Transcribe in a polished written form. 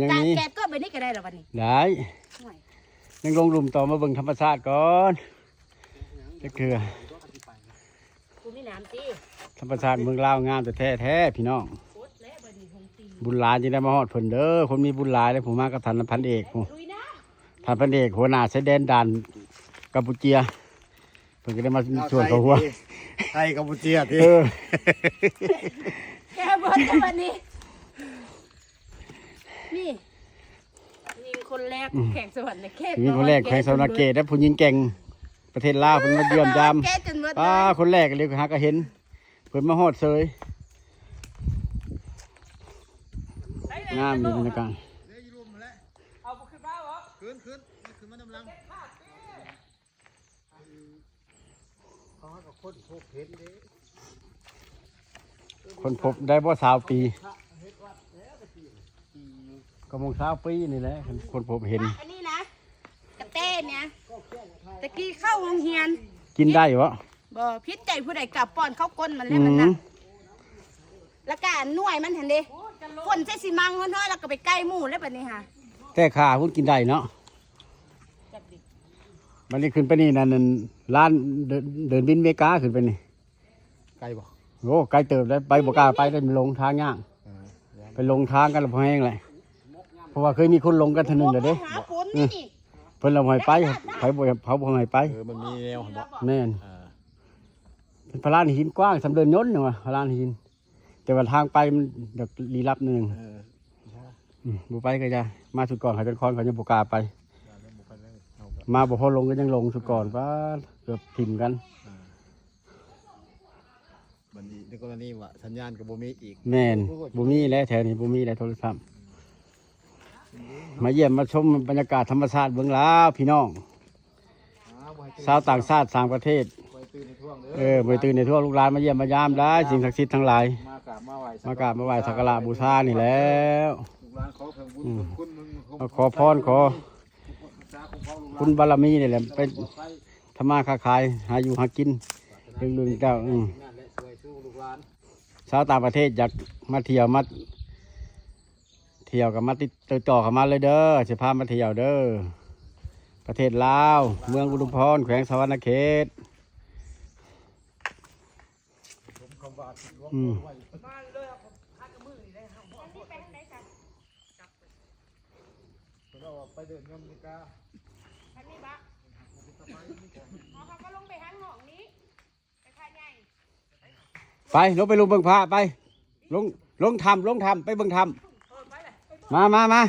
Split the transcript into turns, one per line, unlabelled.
อย่างนี้
แกก็ไปนี่ก็ได้หรอวันนี้
ได้ยังลงหลุมต่อมาเบิ่งธรรมชาติก่อนจะเกลือ
กูมีน้ำตี
ธรรมชาติเมืองลาวงามแต่แท้พี่น้องบุญหลายจะได้มาฮอดเพิ่นเด้อคนมีบุญหลายเลยผมมากับท่านพันเอกผมท่านพันเอกหัวหน้าชายแดนด่านกัมพูเชียเพิ่นก็ได้มาช่วยเขาหัว
ไทยกัมพูเชียที่
แกบอลจะวันนี้นี่ยิงคนแรกแข่งสวรรค์ในเขต
ยิงคนแรกแข่งสวรรค์เกตและผู้ยิงเก่งประเทศลาวเพิ่นมาเยี่ยมยามป้าคนแรกเลยหาก็เห็นเพิ่นมาฮอดเซยงามดีบรรยากาศ
เอาขึ้นมาเหรอขึ้นมาดำลัง
คนพบได้บ่20 ปีก็มง20 ปีนี่แหละคนพบเห็น
อันนี้นะกระเต้เนี่ยตะกี้เข้าโรงเรียน
กินได้บ่
บ่พิษใจผู้ใดกลับป้อนเข้าก้นมันแล้วมันนะแล้วก็หน่วยมันเห็นดิคนใช้สีมังเนาะแล้วก็ไปใกล้หมู่แล้วแบบนี้ค่ะ
แต่ขาพุ่นกินได้เนาะมันนี่ขึ้นไปนี่นั่นร้านเดินบินเมกาขึ้นไปนี่
ไกลบ่
โอ้ไกลเติบได้ไปบ่กล้าไปได้ลงทางยากไปลงทางกันแล้วพอแห้งเลยเพราะว่าเคยมีคนลงกันเท่านึงเด้อเด้เพิ่นเราให้ไปไผบ่เขาบ่ให้ไป
มันมีแนวบ่
แม่นเป็นพระลานหินกว้างสำเดินยนต์นี่ว่าพระลานหินแต่ว่าทางไปมันดอกลี้ลับนึงบ่ไปก็จะมาสุดก่อนเขาจะคอนเขาจะบ่กล้าไปมาบ่พอลงก็ยังลงสุดก่อนว่าเกือบถิ่มกัน
บัดนี้ในกรณีว่าสัญญาณก็บ่มีอีก
แม่นบ่มีแล้วแถวนี้บ่มีแล้วโทรศัพท์มาเยี่ยมมาชมบรรยากาศธรรมชาติเบื้องลาวพี่น้องชาวต่างชาติต่างประเทศบ่ตื่นในทั่วลูกหลานมาเยี่ยมมายามได้สิ่งศักดิ์สิทธิ์ทั้งหลายมากราบมาไหว้สักการะบูชานี่แล้วขอพรขอคุณบารมีนี่แหละไปทำมาค้าขายหาอยู่หากินเรื่องเจ้าชาวต่างประเทศอยากมาเที่ยวกับมาติดต่อเข้ามาเลยเด้อจะพามาเที่ยวเด้อประเทศลาวเมืองอุดมพรแขวงสะหวรรณเขต
ไปเดินยมนิกา
อันนี้บะเขาก็ลงไปหางหองนี้ไปค่าใหญ่
ไปลงไปลงเบิ่งพระไปลงทำไปเบิ่งทำมา